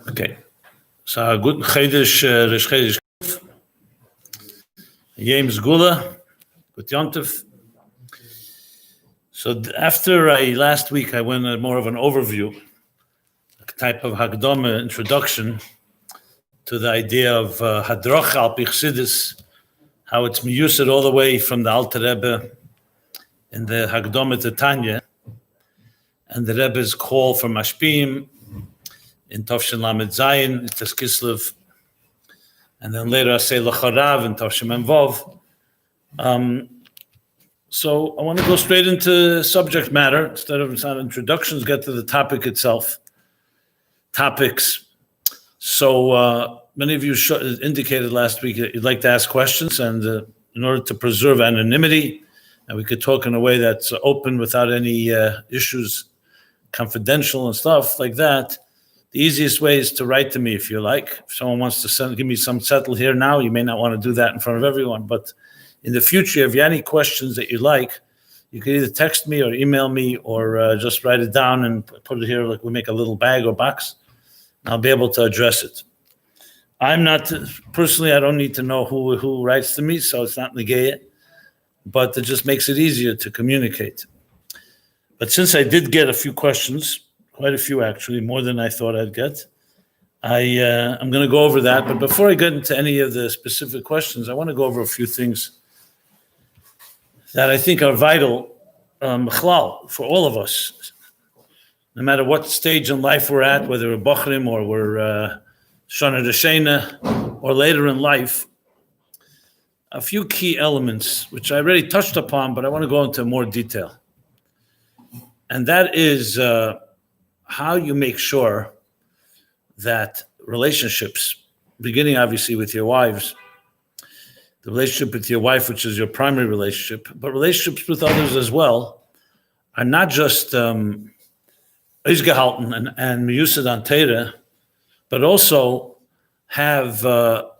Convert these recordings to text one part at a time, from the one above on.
Okay. So good Chedish Rish Chedish Yames Gula, good Yontif. So after last week I went more of an overview, a type of Hagdama introduction to the idea of Hadrach al Pi Chassidus, how it's miyused all the way from the Alter Rebbe in the Hagdama to Tanya, and the Rebbe's call for Mashpim in Tovshin Lamed Zayin, in Teskislev, and then later I say L'charav in Tovshin Memvov. So I want to go straight into subject matter instead of some introductions. Get to the topic itself. Topics. So many of you indicated last week that you'd like to ask questions, and in order to preserve anonymity, and we could talk in a way that's open without any issues, confidential and stuff like that. The easiest way is to write to me if you like. If someone wants to give me some settle here now, you may not want to do that in front of everyone, but in the future, if you have any questions that you like, you can either text me or email me or just write it down and put it here like we make a little bag or box, and I'll be able to address it. I'm not, personally, I don't need to know who writes to me, so it's not negayah, but it just makes it easier to communicate. But since I did get a few questions, quite a few actually, more than I thought I'd get, I'm going to go over that. But before I get into any of the specific questions, I want to go over a few things that I think are vital for all of us, no matter what stage in life we're at, whether we're Bachrim or we're Shana Deshena or later in life. A few key elements, which I already touched upon, but I want to go into more detail. And that is how you make sure that relationships, beginning obviously with your wives, the relationship with your wife, which is your primary relationship, but relationships with others as well, are not just Izgehalten and Miyusad on Teira, but also have are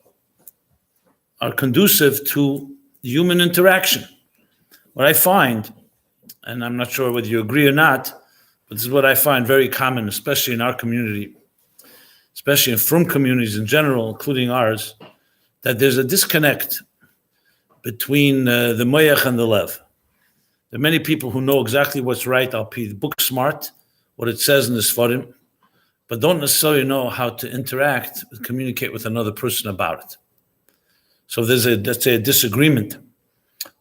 conducive to human interaction. What I find, and I'm not sure whether you agree or not, but this is what I find very common, especially in our community, especially in frum communities in general, including ours, that there's a disconnect between the moyach and the lev. There are many people who know exactly what's right, the book smart, what it says in the Sfarim, but don't necessarily know how to interact, communicate with another person about it. So there's let's say a disagreement,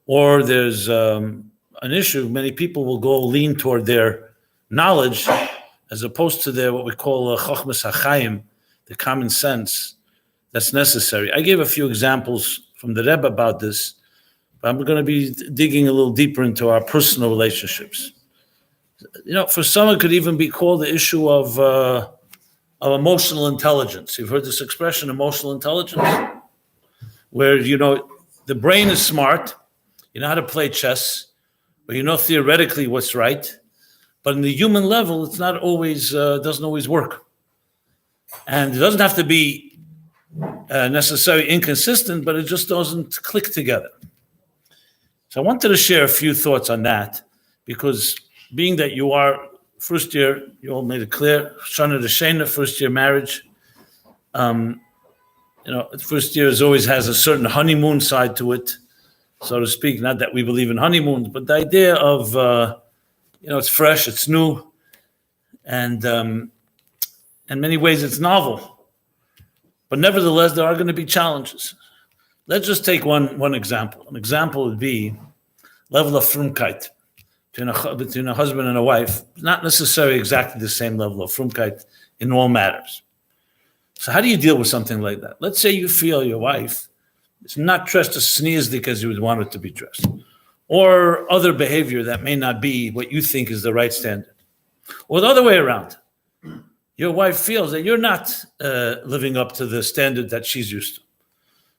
or there's an issue. Many people will go lean toward their knowledge as opposed to their what we call chochmas hachayim, the common sense that's necessary. I gave a few examples from the Rebbe about this, but I'm going to be digging a little deeper into our personal relationships. For some it could even be called the issue of emotional intelligence. You've heard this expression, emotional intelligence, where the brain is smart, you know how to play chess, but you know theoretically what's right, but in the human level, it's not always doesn't always work, and it doesn't have to be necessarily inconsistent, but it just doesn't click together. So I wanted to share a few thoughts on that, because being that you are first year, you all made it clear, Shana Deshena, first year marriage. First year always has a certain honeymoon side to it, so to speak. Not that we believe in honeymoons, but the idea of it's fresh, it's new, and in many ways it's novel. But nevertheless, there are going to be challenges. Let's just take one example. An example would be level of frumkeit between a husband and a wife. Not necessarily exactly the same level of frumkeit in all matters. So how do you deal with something like that? Let's say you feel your wife is not dressed as sneezed as you would want it to be dressed, or other behavior that may not be what you think is the right standard. Or the other way around. Your wife feels that you're not living up to the standard that she's used to.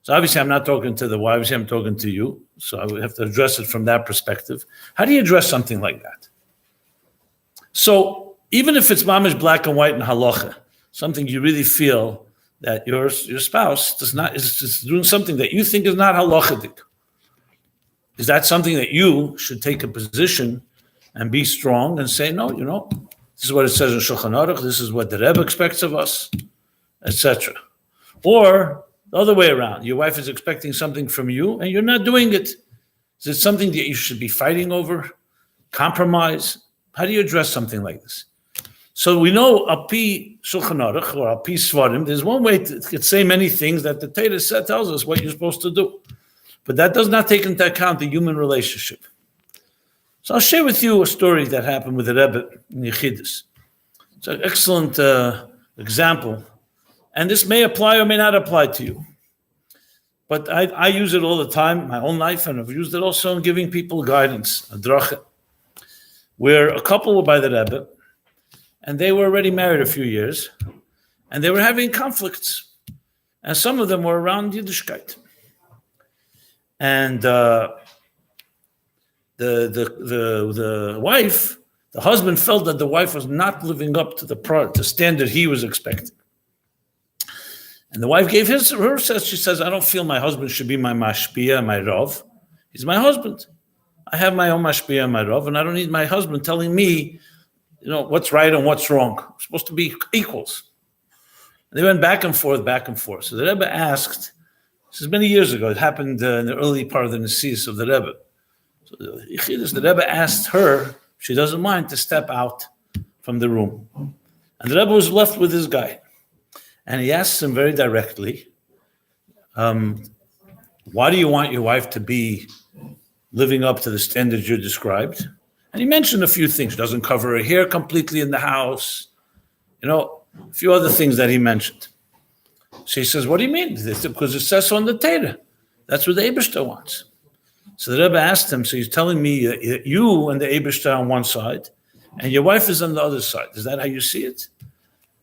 So obviously I'm not talking to the wives, I'm talking to you. So I would have to address it from that perspective. How do you address something like that? So even if it's mamish black and white and halacha, something you really feel that your spouse is doing something that you think is not halachic, is that something that you should take a position and be strong and say, no, this is what it says in Shulchan Aruch, this is what the Rebbe expects of us. etc. Or the other way around, your wife is expecting something from you and you're not doing it. Is it something that you should be fighting over? Compromise? How do you address something like this? So we know Al-Pi Shulchan Aruch or Al-Pi Svarim, there's one way to say many things that the Torah tells us what you're supposed to do. But that does not take into account the human relationship. So I'll share with you a story that happened with the Rebbe in Yechidus. It's an excellent example. And this may apply or may not apply to you. But I use it all the time in my own life, and I've used it also in giving people guidance, a dracha, where a couple were by the Rebbe, and they were already married a few years, and they were having conflicts. And some of them were around Yiddishkeit. And the wife, the husband felt that the wife was not living up to the standard he was expecting. And the wife gave she says, I don't feel my husband should be my mashpia, my rav. He's my husband. I have my own mashpia and my rav, and I don't need my husband telling me, what's right and what's wrong. We're supposed to be equals. And they went back and forth. So the Rebbe asked, this is many years ago, it happened in the early part of the Nesis of the Rebbe. So the Rebbe asked her, if she doesn't mind, to step out from the room. And the Rebbe was left with this guy. And he asks him very directly, why do you want your wife to be living up to the standards you described? And he mentioned a few things. She doesn't cover her hair completely in the house. A few other things that he mentioned. So he says, what do you mean? Because it says so on the Torah. That's what the Eibishter wants. So the Rebbe asked him, so he's telling me you and the Eibishter on one side, and your wife is on the other side. Is that how you see it?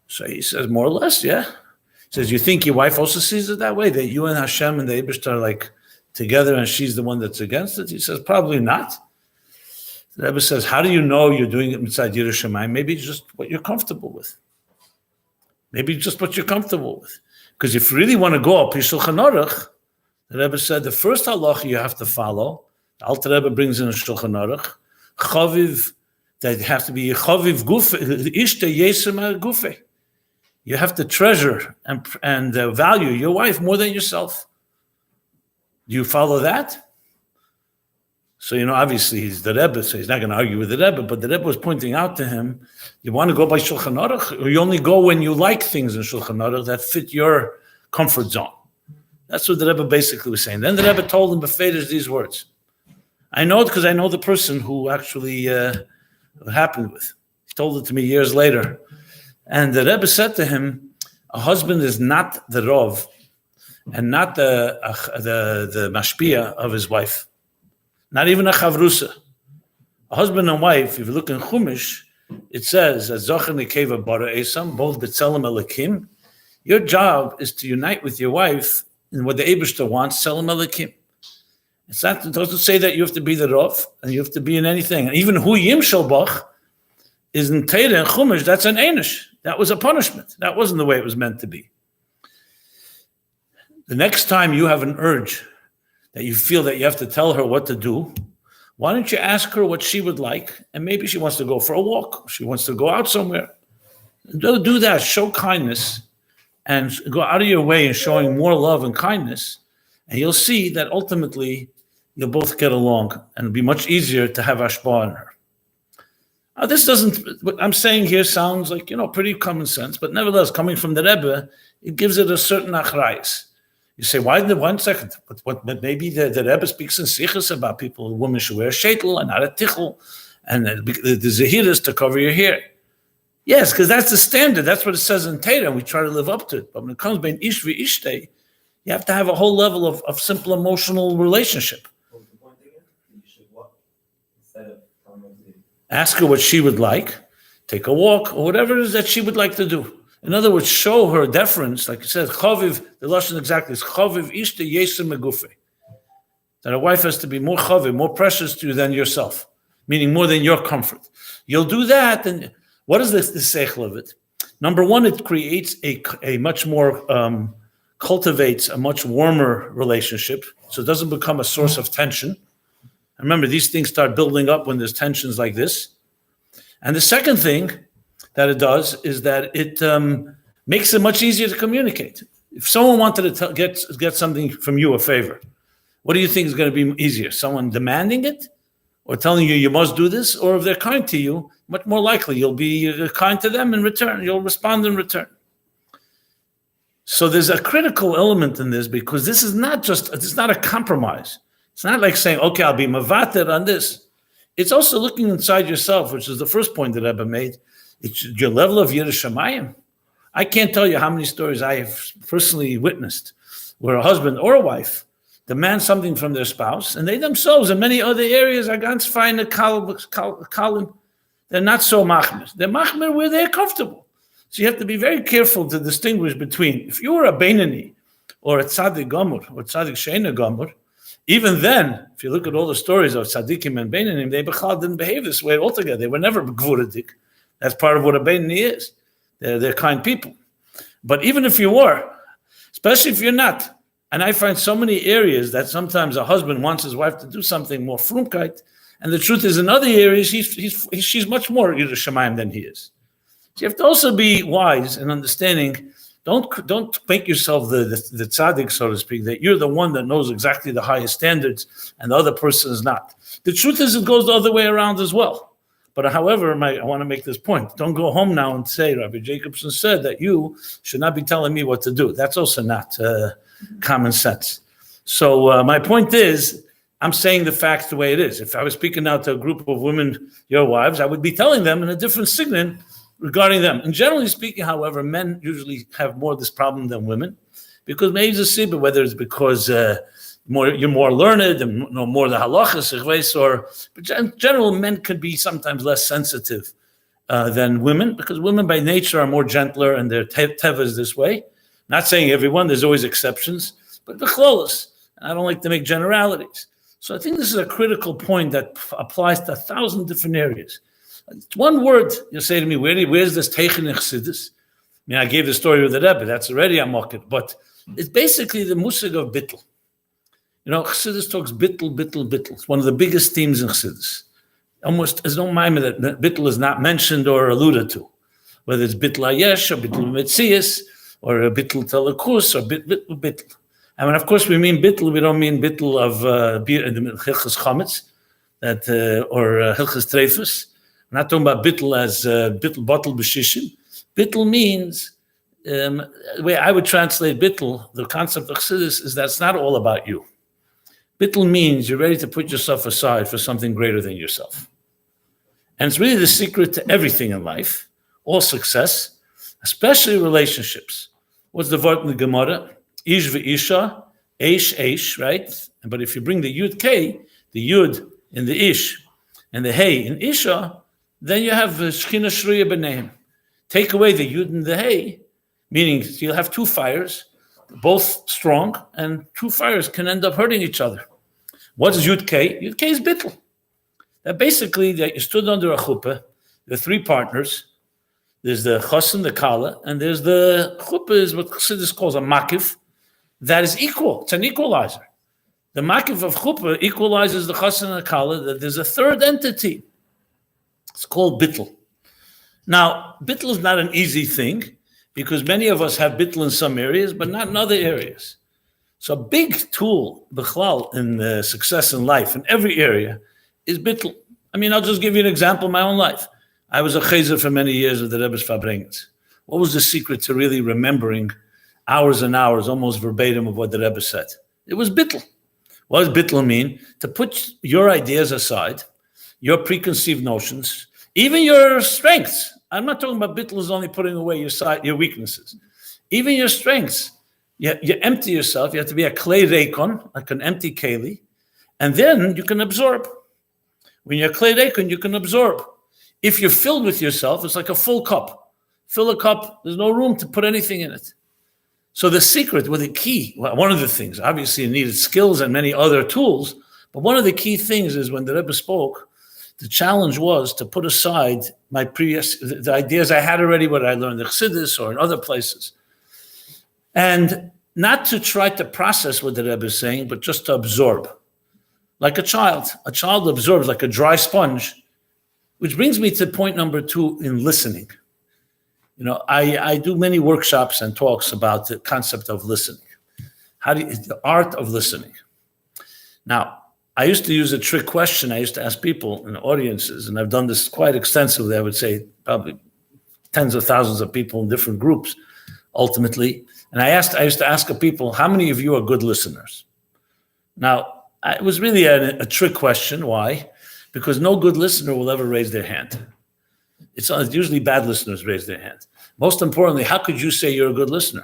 So he says, more or less, yeah. He says, you think your wife also sees it that way? That you and Hashem and the Eibishter are like together and she's the one that's against it? He says, probably not. The Rebbe says, how do you know you're doing it inside Yerushalayim? Maybe just what you're comfortable with. Because if you really want to go up Shulchan Aruch, the Rebbe said the first halacha you have to follow, the Alter Rebbe brings in a Shulchan Aruch, chaviv, that you have to be chaviv gufe, ishte yesema gufe. You have to treasure and value your wife more than yourself. Do you follow that? So, obviously he's the Rebbe, so he's not going to argue with the Rebbe, but the Rebbe was pointing out to him, you want to go by Shulchan Aruch, or you only go when you like things in Shulchan Aruch that fit your comfort zone. That's what the Rebbe basically was saying. Then the Rebbe told him befedish these words. I know it because I know the person who actually it happened with. He told it to me years later. And the Rebbe said to him, a husband is not the Rov and not the mashpia of his wife. Not even a chavrusa. A husband and wife, if you look in Chumash, it says, as Zocher Nekeva Bara Esam, both B'Tselem Elokim, your job is to unite with your wife in what the Eibishter wants, Tselem Elokim. It doesn't say that you have to be the Rav, and you have to be in anything. And even Hu Yim Shalbach is in Torah and Chumash, that's an Einish. That was a punishment. That wasn't the way it was meant to be. The next time you have an urge that you feel that you have to tell her what to do, why don't you ask her what she would like? And maybe she wants to go for a walk. She wants to go out somewhere. Do that. Show kindness and go out of your way in showing more love and kindness. And you'll see that ultimately you'll both get along and it'll be much easier to have ashpah on her. Now, what I'm saying here sounds like, pretty common sense, but nevertheless, coming from the Rebbe, it gives it a certain achrayis. You say, why? 1 second. But maybe the Rebbe speaks in sichos about people, women should wear a sheitel and not a tichel, and the zehiras to cover your hair. Yes, because that's the standard. That's what it says in Torah. We try to live up to it. But when it comes between ish v'ishtei, you have to have a whole level of simple emotional relationship. What was the point again? You should what? Instead of telling them to ask her what she would like, take a walk, or whatever it is that she would like to do. In other words, show her deference, like you said, chaviv, the lashon exactly is chaviv ishte yesem megufe. That a wife has to be more chaviv, more precious to you than yourself, meaning more than your comfort. You'll do that, and what is the seichel of it? Number one, it creates a much more, cultivates a much warmer relationship, so it doesn't become a source of tension. Remember, these things start building up when there's tensions like this. And the second thing that it does is that it Makes it much easier to communicate. If someone wanted to get something from you, a favor, what do you think is going to be easier? Someone demanding it or telling you must do this? Or if they're kind to you, much more likely you'll be kind to them in return. You'll respond in return. So there's a critical element in this because this is it's not a compromise. It's not like saying, okay, I'll be mavated on this. It's also looking inside yourself, which is the first point that Rebbe made. It's your level of Yiras Shamayim. I can't tell you how many stories I have personally witnessed where a husband or a wife demand something from their spouse, and they themselves in many other areas are ganz feine kalim. They're not so machmir. They're machmir where they're comfortable. So you have to be very careful to distinguish between, if you were a Beinani or a Tzaddik Gomur or Tzaddik Sheina Gomur, even then, if you look at all the stories of Tzaddikim and Beinanim, they didn't behave this way altogether. They were never Gvuradik. That's part of what a Beinani is. They're kind people. But even if you were, especially if you're not, and I find so many areas that sometimes a husband wants his wife to do something more frumkeit, and the truth is in other areas, she's much more Yiras Shamayim than he is. So you have to also be wise and understanding. Don't make yourself the tzaddik, so to speak, that you're the one that knows exactly the highest standards and the other person is not. The truth is it goes the other way around as well. But however, I want to make this point. Don't go home now and say, Rabbi Jacobson said that you should not be telling me what to do. That's also not common sense. So my point is, I'm saying the facts the way it is. If I was speaking now to a group of women, your wives, I would be telling them in a different signet regarding them. And generally speaking, however, men usually have more of this problem than women, because maybe it's a whether it's because you're more learned and know more the halachas, but in general, men could be sometimes less sensitive than women, because women by nature are more gentler and their teva is this way. Not saying everyone, there's always exceptions, but the chlolos. I don't like to make generalities. So I think this is a critical point that applies to 1,000 different areas. It's one word, you say to me, where's this teichen in Chassidus? I mean, I gave the story with the Rebbe, that's already a mocket, but it's basically the musig of bittle. You know, Chassidus talks bittle. It's one of the biggest themes in Chassidus. Almost, there's no mime that bittle is not mentioned or alluded to, whether it's bittle ayesh or bittle metzias or a bittle telekus or bittle. I mean, of course, we mean bittle. We don't mean bittle of hilchas chametz or hilchas treifus. We're not talking about bittle as bittle bottle b'shishim. Bittle means, the way I would translate bittle, the concept of Chassidus is that it's not all about you. Bittul means you're ready to put yourself aside for something greater than yourself. And it's really the secret to everything in life, all success, especially relationships. What's the word in the Gemara? Ish v'isha, eish, right? But if you bring the yud k, the yud in the ish, and the hey in isha, then you have shchina shruya b'neim. Take away the yud and the hey, meaning you'll have two fires, both strong, and two fires can end up hurting each other. What is Yud K? Yud K is bittul. That basically, that you stood under a chuppah, the three partners, there's the chassan, the kala, and there's the chuppah is what Chassidus calls a makiv, that is equal. It's an equalizer. The makiv of chuppah equalizes the chassan and the kala, that there's a third entity. It's called bittul. Now, bittul is not an easy thing, because many of us have bittul in some areas, but not in other areas. So a big tool, b'chlal, in success in life, in every area, is bittul. I mean, I'll just give you an example of my own life. I was a chazer for many years of the Rebbe's Fabrengens. What was the secret to really remembering hours and hours, almost verbatim, of what the Rebbe said? It was bittul. What does bittul mean? To put your ideas aside, your preconceived notions, even your strengths. I'm not talking about bittul is only putting away your weaknesses. Even your strengths. You empty yourself. You have to be a clay reikon, like an empty keli, and then you can absorb. When you're a clay reikon, you can absorb. If you're filled with yourself, it's like a full cup. Fill a cup, there's no room to put anything in it. So the secret, the key, one of the things, obviously you needed skills and many other tools, but one of the key things is when the Rebbe spoke, the challenge was to put aside the ideas I had already, what I learned in Chassidus or in other places. And not to try to process what the Rebbe is saying, but just to absorb. Like a child. A child absorbs like a dry sponge, which brings me to point number 2 in listening. I do many workshops and talks about the concept of listening. The art of listening. Now, I used to use a trick question. I used to ask people in audiences, and I've done this quite extensively. I would say probably tens of thousands of people in different groups, ultimately. And I used to ask people, how many of you are good listeners? Now, it was really a trick question. Why? Because no good listener will ever raise their hand. It's usually bad listeners raise their hand. Most importantly, how could you say you're a good listener?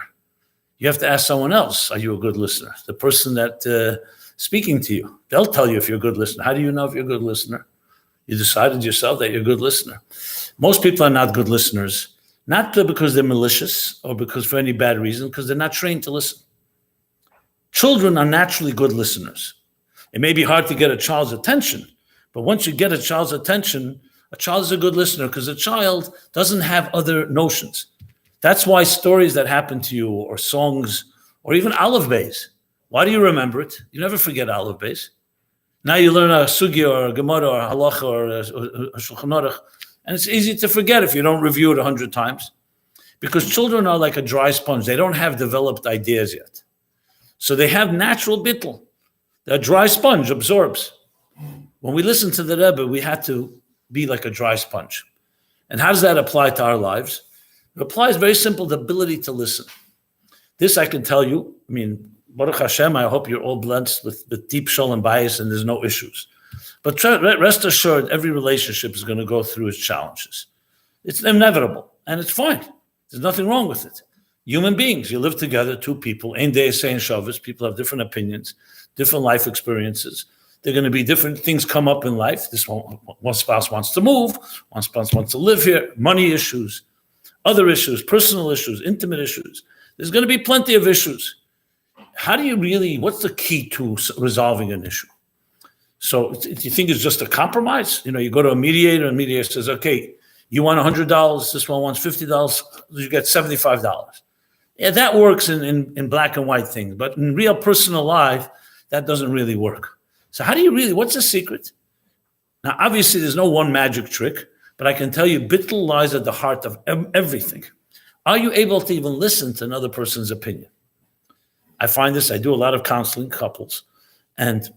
You have to ask someone else, are you a good listener? The person that speaking to you, they'll tell you if you're a good listener. How do you know if you're a good listener? You decided yourself that you're a good listener. Most people are not good listeners, not because they're malicious or because for any bad reason, because they're not trained to listen. Children are naturally good listeners. It may be hard to get a child's attention, but once you get a child's attention, a child is a good listener because a child doesn't have other notions. That's why stories that happen to you or songs or even Aleph Beis, why do you remember it? You never forget Aleph Beis. Now you learn a Sugya or a Gemara or a Halacha or a Shulchan Aruch, and it's easy to forget if you don't review it 100 times because children are like a dry sponge. They don't have developed ideas yet. So they have natural bittle. A dry sponge absorbs. When we listen to the Rebbe, we had to be like a dry sponge. And how does that apply to our lives? It applies very simple, the ability to listen. This I can tell you, Baruch Hashem, I hope you're all blessed with deep Sholom Bayis and there's no issues. But rest assured, every relationship is going to go through its challenges. It's inevitable, and it's fine. There's nothing wrong with it. Human beings, you live together, two people, Ein Day Sein Shabbos, people have different opinions, different life experiences. There are going to be different things come up in life. One spouse wants to move, one spouse wants to live here, money issues, other issues, personal issues, intimate issues. There's going to be plenty of issues. What's the key to resolving an issue? So do you think it's just a compromise? You go to a mediator, and the mediator says, okay, you want $100, this one wants $50, you get $75. Yeah, that works in black and white things, but in real personal life, that doesn't really work. So what's the secret? Now, obviously, there's no one magic trick, but I can tell you, bittle lies at the heart of everything. Are you able to even listen to another person's opinion? I find this, I do a lot of counseling couples, and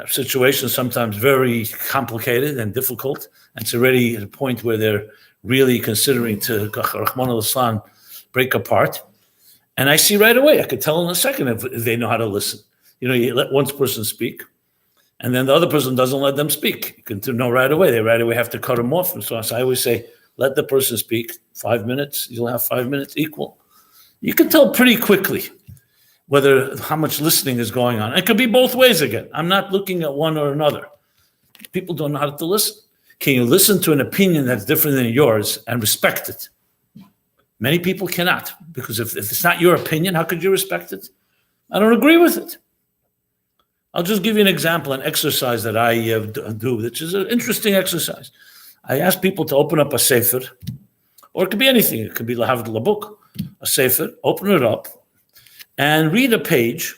situations sometimes very complicated and difficult, and it's already at a point where they're really considering to, Rahman al-Islam, break apart. And I see right away, I could tell in a second if they know how to listen. You let one person speak, and then the other person doesn't let them speak. You can know right away. They right away have to cut them off. And so I always say, let the person speak. 5 minutes, you'll have 5 minutes equal. You can tell pretty quickly how much listening is going on. It could be both ways again. I'm not looking at one or another. People don't know how to listen. Can you listen to an opinion that's different than yours and respect it? Many people cannot, because if it's not your opinion, how could you respect it? I don't agree with it. I'll just give you an example, an exercise that I do, which is an interesting exercise. I ask people to open up a sefer, or it could be anything. It could be a book, a sefer, open it up, and read a page,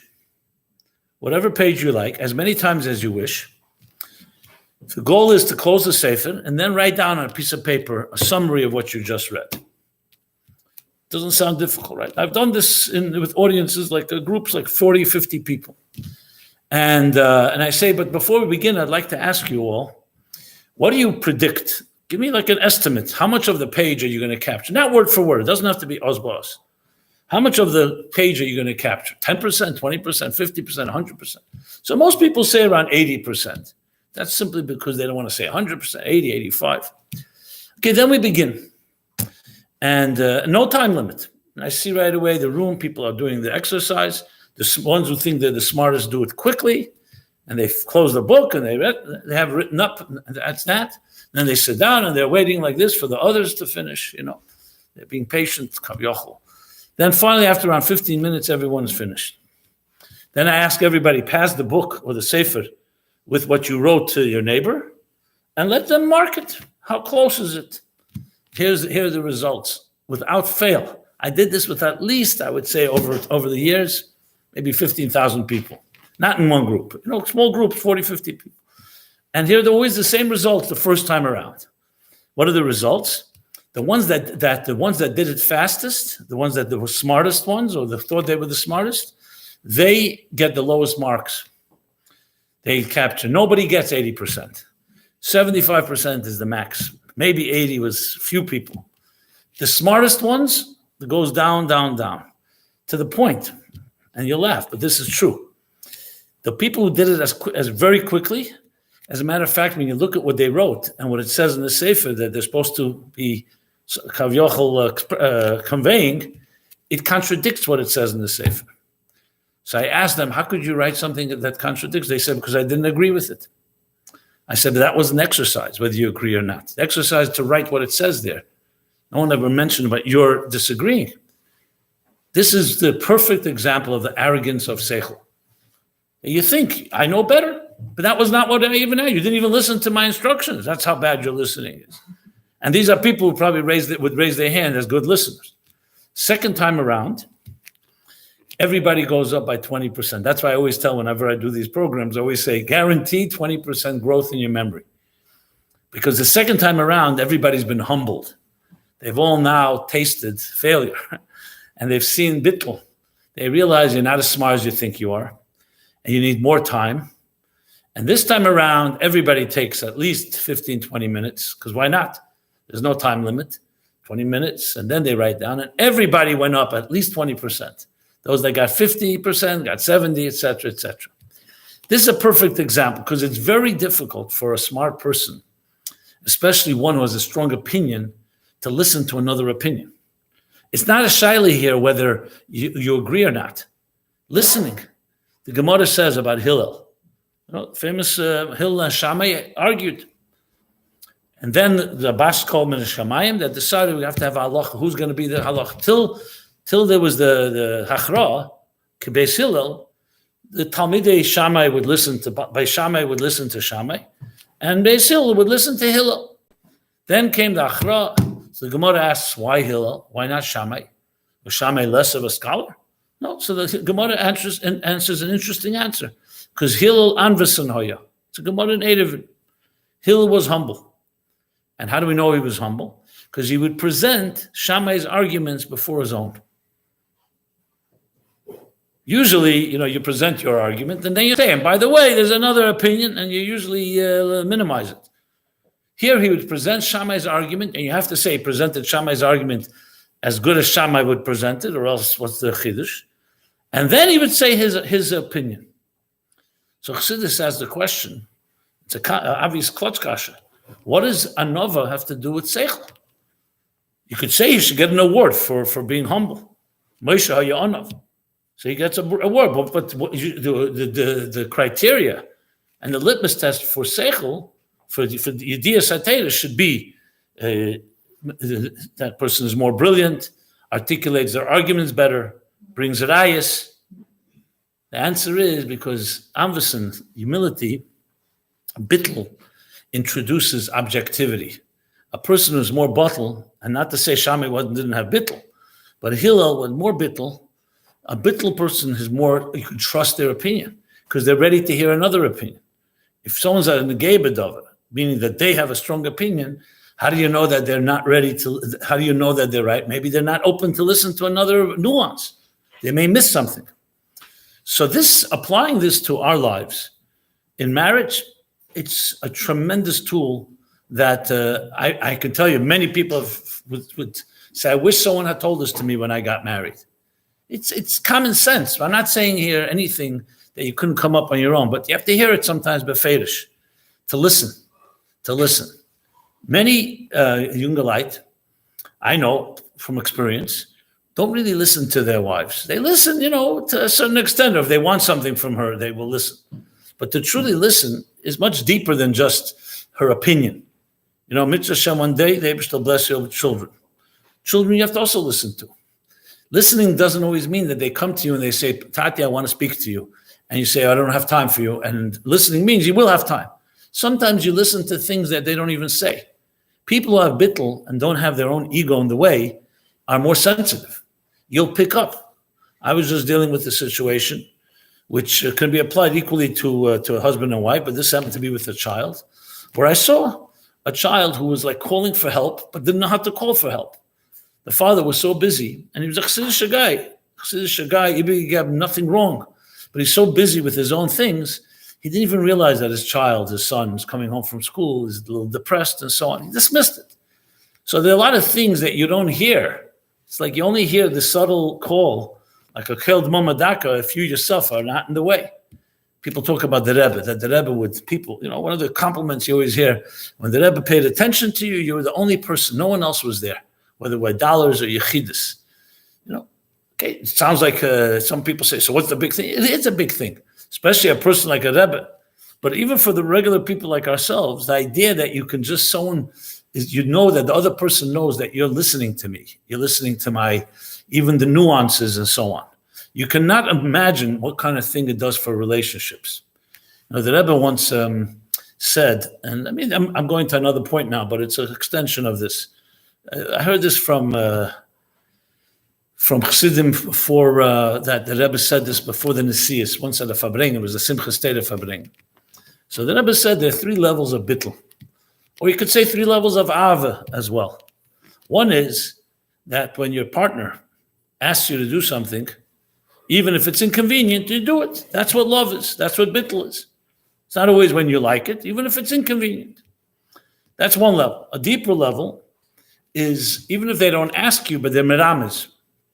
whatever page you like, as many times as you wish. The goal is to close the sefer, and then write down on a piece of paper a summary of what you just read. Doesn't sound difficult, right? I've done this with audiences, like groups like 40, 50 people. And I say, but before we begin, I'd like to ask you all, what do you predict? Give me like an estimate. How much of the page are you going to capture? Not word for word. It doesn't have to be osbos. How much of the page are you going to capture? 10%, 20%, 50%, 100%. So most people say around 80%. That's simply because they don't want to say 100%, 80, 85. Okay, then we begin. And no time limit. And I see right away the room, people are doing the exercise. The ones who think they're the smartest do it quickly, and they close the book and they have written up, and that's that. And then they sit down and they're waiting like this for the others to finish. They're being patient. Then finally, after around 15 minutes, everyone's finished. Then I ask everybody, pass the book or the sefer with what you wrote to your neighbor, and let them mark it. How close is it? Here are the results, without fail. I did this with at least, I would say, over the years, maybe 15,000 people. Not in one group. Small groups, 40, 50 people. And here are always the same results the first time around. What are the results? The ones that did it fastest, the ones that were smartest ones, or thought they were the smartest, they get the lowest marks. They capture. Nobody gets 80%. 75% is the max. Maybe 80 was few people. The smartest ones, it goes down, down, down, to the point. And you laugh, but this is true. The people who did it as very quickly, as a matter of fact, when you look at what they wrote and what it says in the Sefer that they're supposed to be conveying, it contradicts what it says in the Sefer. So I asked them, how could you write something that contradicts? They said, because I didn't agree with it. I said, but that was an exercise, whether you agree or not. The exercise to write what it says there. No one ever mentioned about your disagreeing. This is the perfect example of the arrogance of Seichel. You think, I know better, but that was not what I even know. You didn't even listen to my instructions. That's how bad your listening is. And these are people who probably would raise their hand as good listeners. Second time around, everybody goes up by 20%. That's why I always tell whenever I do these programs, I always say, guaranteed 20% growth in your memory. Because the second time around, everybody's been humbled. They've all now tasted failure. And they've seen bittle. They realize you're not as smart as you think you are. And you need more time. And this time around, everybody takes at least 15, 20 minutes. Because why not? There's no time limit. 20 minutes. And then they write down. And everybody went up at least 20%. Those that got 50%, got 70, etc., etc. This is a perfect example because it's very difficult for a smart person, especially one who has a strong opinion, to listen to another opinion. It's not a shaila here whether you agree or not. Listening. The Gemara says about Hillel. Famous Hillel and Shammai argued. And then the Bas Kol Min Shamayim that decided we have to have halacha. Who's going to be the halacha? Till there was the Hachra, Beis Hillel, the Talmidei Shammai would listen to, Beis Shammai would listen to Shammai, and Beis Hillel would listen to Hillel. Then came the Hachra. So the Gemara asks, why Hillel? Why not Shammai? Was Shammai less of a scholar? No. So the Gemara answers an interesting answer. Because Hillel anvesen hoya. It's a Gemara in Erevin. Hillel was humble. And how do we know he was humble? Because he would present Shammai's arguments before his own. Usually, you present your argument, and then you say, and by the way, there's another opinion, and you usually minimize it. Here he would present Shammai's argument, and you have to say he presented Shammai's argument as good as Shammai would present it, or else what's the chiddush? And then he would say his opinion. So Chassidus asks the question, it's an obvious klotz kasha. What does anova have to do with seichel? You could say he should get an award for being humble. Moshe ha'ya'anav. So he gets a award, but the criteria and the litmus test for seichel, for the Yediyah Satera should be that person is more brilliant, articulates their arguments better, brings rayas. The answer is because amvesen, humility, bittle, introduces objectivity. A person who's more bittle, and not to say Shammai didn't have bittle, but Hillel with more bittle, a bittle person is more, you can trust their opinion because they're ready to hear another opinion. If someone's a negeba, meaning that they have a strong opinion, how do you know that they're not ready to, how do you know that they're right? Maybe they're not open to listen to another nuance. They may miss something. So applying this to our lives, in marriage, it's a tremendous tool that I can tell you, many people would say, I wish someone had told this to me when I got married. It's common sense. I'm not saying here anything that you couldn't come up on your own, but you have to hear it sometimes beferish, to listen. Many Jungelite, I know from experience, don't really listen to their wives. They listen, to a certain extent. Or if they want something from her, they will listen. But to truly listen is much deeper than just her opinion. Mitzvah Shem, one day, they will bless you with children. Children you have to also listen to. Listening doesn't always mean that they come to you and they say, Tati, I want to speak to you. And you say, I don't have time for you. And listening means you will have time. Sometimes you listen to things that they don't even say. People who have bittul and don't have their own ego in the way are more sensitive. You'll pick up. I was just dealing with a situation which can be applied equally to a husband and wife, but this happened to be with a child, where I saw a child who was like calling for help, but didn't know how to call for help. The father was so busy, and he was a Chassidic guy. Chassidic guy, he had nothing wrong, but he's so busy with his own things, he didn't even realize that his child, his son, was coming home from school, is a little depressed and so on. He dismissed it. So there are a lot of things that you don't hear. It's like you only hear the subtle call, like a killed mamadaka, if you yourself are not in the way. People talk about the Rebbe, that the Rebbe would people, one of the compliments you always hear, when the Rebbe paid attention to you, you were the only person, no one else was there, whether by dollars or yechidus. Okay, it sounds like some people say, so what's the big thing? It's a big thing, especially a person like a Rebbe. But even for the regular people like ourselves, the idea that you can just that the other person knows that you're listening to me. You're listening to even the nuances and so on. You cannot imagine what kind of thing it does for relationships. The Rebbe once said, and I mean, I'm going to another point now, but it's an extension of this. I heard this from Chassidim that the Rebbe said this before the Nesius, once at a Fabring, it was the Simchas Torah Fabring. So the Rebbe said there are 3 levels of bittle, or you could say 3 levels of ava as well. One is that when your partner asks you to do something, even if it's inconvenient, you do it. That's what love is. That's what bittle is. It's not always when you like it, even if it's inconvenient. That's one level. A deeper level is even if they don't ask you, but they're merames.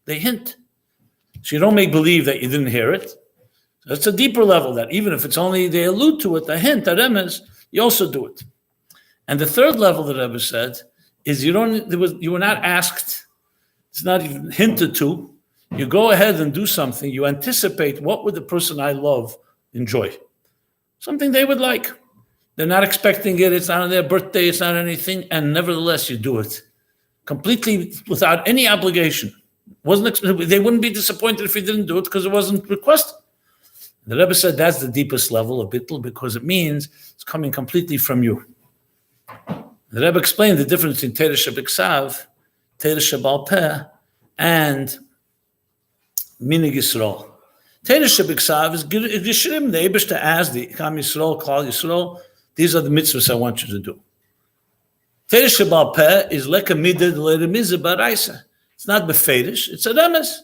They hint. So you don't make believe that you didn't hear it. So it's a deeper level that even if it's only they allude to it, a hint, a remez, you also do it. And the third level that Rebbe said is you were not asked, it's not even hinted to. You go ahead and do something, you anticipate what would the person I love enjoy. Something they would like. They're not expecting it, it's not on their birthday, it's not anything, and nevertheless you do it. Completely without any obligation. They wouldn't be disappointed if you didn't do it because it wasn't requested. The Rebbe said that's the deepest level of bittle because it means it's coming completely from you. The Rebbe explained the difference in Torah Shebiksav, Torah Shebal Peh, and Minig Yisrael. Torah Shebiksav is Gishirim, the Eibishter asked the Kam Yisrael, Klal Yisrael, these are the mitzvahs I want you to do. Torah Shebal Peh is Leka Midad Leremiza Baraisa. It's not befedish, it's a remes.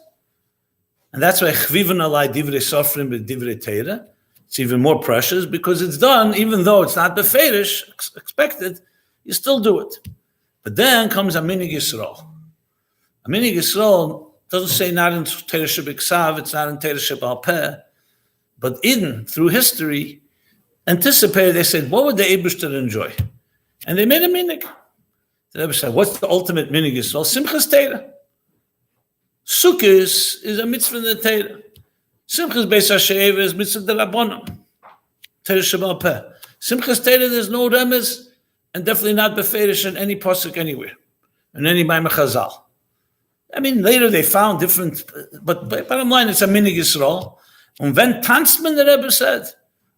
And that's why Chvivan Alai Divrei Sofrim with Divrei Torah. It's even more precious because it's done, even though it's not befedish, expected, you still do it. But then comes a Minig Yisrael. A Minig Yisrael doesn't say not in Torah Shebiksav, it's not in Torah Shebal Peh, but Eden, through history, anticipated, they said, what would the Eibishter enjoy? And they made a Minig. The Rebbe said, what's the ultimate Minig Yisrael? Simchas Torah. Sukkos is a mitzvah in the Torah. Simchas Beis HaShe'eva is mitzvah de Rabbanon. Torah Shebal Peh. Simchas Torah, there's no remez, and definitely not befedish in any pasuk anywhere, in any Maimah Chazal. I mean, later they found different, but bottom line, it's a Minig Yisrael. And when Tanzman, the Rebbe said,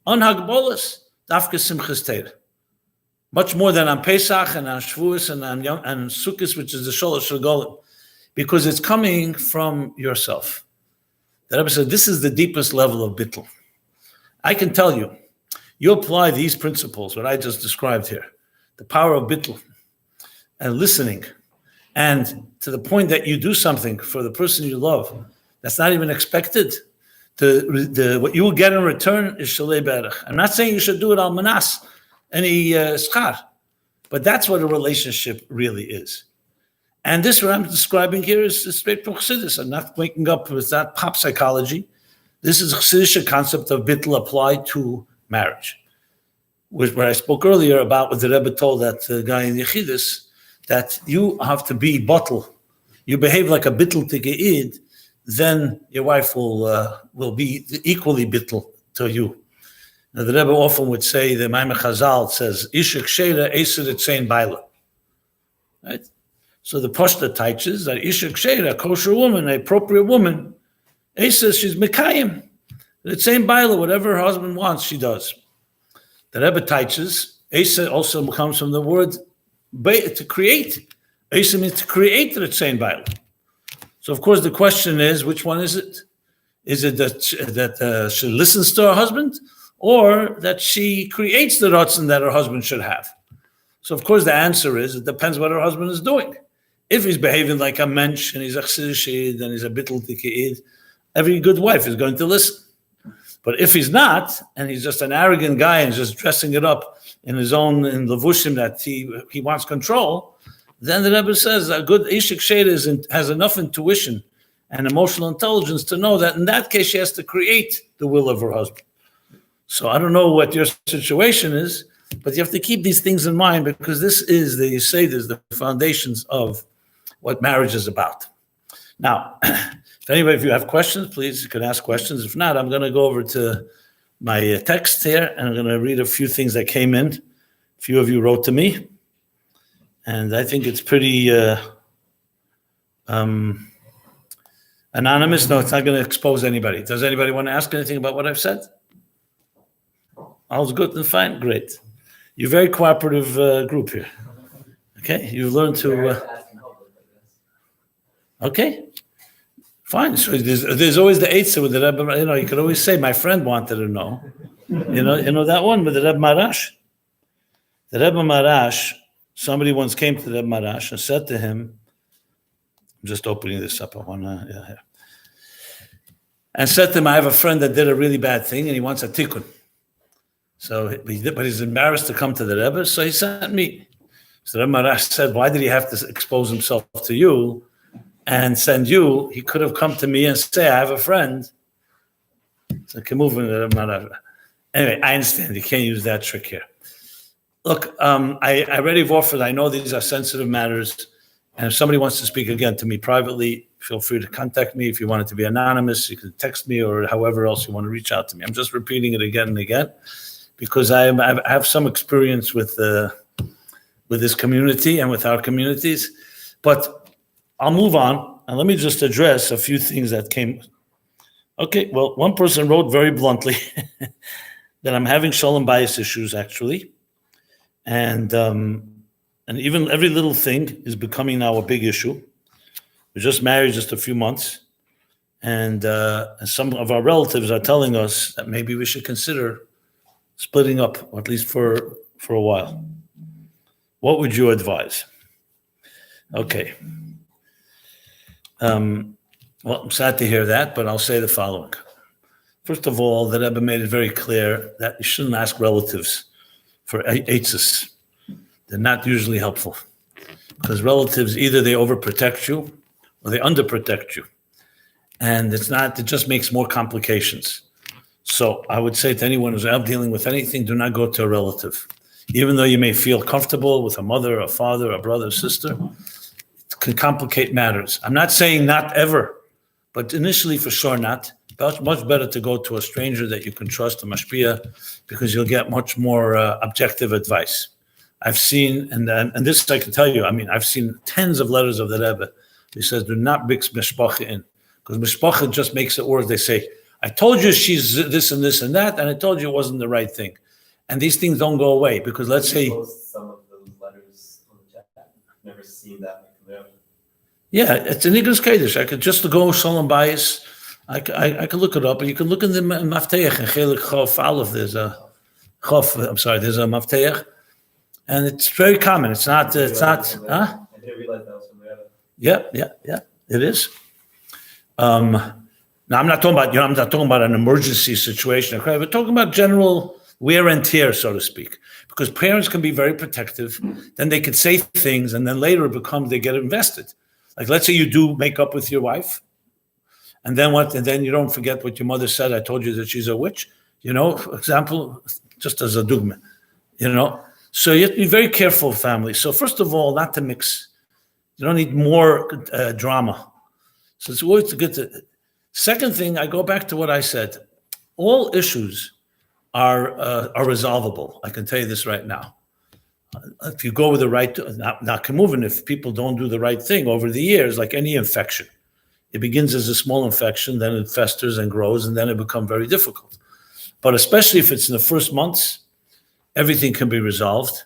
on Hagbolas, Dafka Simchas Torah. Much more than on Pesach and on Shavuos and on Sukkot, which is the Sholosh Regalim. Because it's coming from yourself. The Rebbe said, this is the deepest level of bittle. I can tell you, you apply these principles, what I just described here, the power of bittle, and listening, and to the point that you do something for the person you love, that's not even expected, what you will get in return is shalei berach. I'm not saying you should do it al manas, any schar, but that's what a relationship really is. And this, what I'm describing here, is straight from Chassidus. I'm not waking up with that pop psychology. This is a Chassidic concept of bittul applied to marriage. Where I spoke earlier about what the Rebbe told that guy in Yechidus, that you have to be bottle. You behave like a bittul to ge'id, then your wife will be equally bittul to you. Now, the Rebbe often would say, the Maimah Chazal says, Ishak Sheira Eser Etzein Baila. Right? So the Pashta teaches that Ishak Sheira, a kosher woman, an appropriate woman, Eser, she's Mekayim. Etzein Baila, whatever her husband wants, she does. The Rebbe teaches, Eser also comes from the word to create. Eser means to create the Etzein Baila. So, of course, the question is, which one is it? Is it that she listens to her husband, or that she creates the ratzon that her husband should have? So of course the answer is, it depends what her husband is doing. If he's behaving like a mensch and he's a Chassidic and he's a bittle, every good wife is going to listen. But if he's not, and he's just an arrogant guy and just dressing it up in his own, in levushim that he wants control, then the Rebbe says a good Ishik Sheda has enough intuition and emotional intelligence to know that in that case she has to create the will of her husband. So I don't know what your situation is, but you have to keep these things in mind, because this is the foundations of what marriage is about. Now, if you have questions, please, you can ask questions. If not, I'm going to go over to my text here, and I'm going to read a few things that came in. A few of you wrote to me, and I think it's pretty anonymous. No, it's not going to expose anybody. Does anybody want to ask anything about what I've said? All's good and fine? Great. You're a very cooperative group here. Okay, you've learned to... Okay. Fine. So there's always the eitzah with the Rebbe. You could always say, my friend wanted to know. You know that one with the Rebbe Marash? The Rebbe Marash, somebody once came to the Rebbe Marash and said to him, I'm just opening this up. I want to, and said to him, I have a friend that did a really bad thing and he wants a tikkun. So, but he's embarrassed to come to the Rebbe, so he sent me. So the Rebbe Marash said, why did he have to expose himself to you and send you? He could have come to me and say, I have a friend. So anyway, I understand. You can't use that trick here. Look, I already offered, I know these are sensitive matters, and if somebody wants to speak again to me privately, feel free to contact me. If you want it to be anonymous, you can text me or however else you want to reach out to me. I'm just repeating it again and again, because I have some experience with this community and with our communities. But I'll move on, and let me just address a few things that came. Okay, well, one person wrote very bluntly that I'm having Sholom Bayis issues, actually. And even every little thing is becoming now a big issue. We're just married just a few months. And some of our relatives are telling us that maybe we should consider splitting up, or at least for a while. What would you advise? Okay. Well, I'm sad to hear that, but I'll say the following. First of all, the Rebbe made it very clear that you shouldn't ask relatives for eitzes. They're not usually helpful, because relatives, either they overprotect you or they underprotect you. And it just makes more complications. So I would say to anyone who's out dealing with anything, do not go to a relative. Even though you may feel comfortable with a mother, a father, a brother, a sister, it can complicate matters. I'm not saying not ever, but initially for sure not. But much better to go to a stranger that you can trust, a mashpia, because you'll get much more objective advice. I've seen, and this I can tell you, I've seen tens of letters of the Rebbe. He says, do not mix mishpacha in, because mishpacha just makes it worse. They say, I told you she's this and this and that, and I told you it wasn't the right thing. And these things don't go away, because let's say... Some of those letters on the chat. I've never seen that. Yeah, it's an Igros Kodesh. I could just go Sholom Bayis. I could look it up, and you can look in the Mafteach and Chelik Chof Aleph. There's a Mafteach, and it's very common. It's not. Huh? I didn't realize that was from the other. Yeah. It is. Now I'm not talking about. I'm not talking about an emergency situation. Okay, we're talking about general wear and tear, so to speak. Because parents can be very protective. Then they can say things, and then later it becomes they get invested. Like, let's say you do make up with your wife, and then what? And then you don't forget what your mother said. I told you that she's a witch. For example, just as a dogma. So you have to be very careful, family. So first of all, not to mix. You don't need more drama. So it's always good to. Second thing, I go back to what I said. All issues are resolvable. I can tell you this right now. If you go with the right, not moving, if people don't do the right thing over the years, like any infection, it begins as a small infection, then it festers and grows, and then it becomes very difficult. But especially if it's in the first months, everything can be resolved.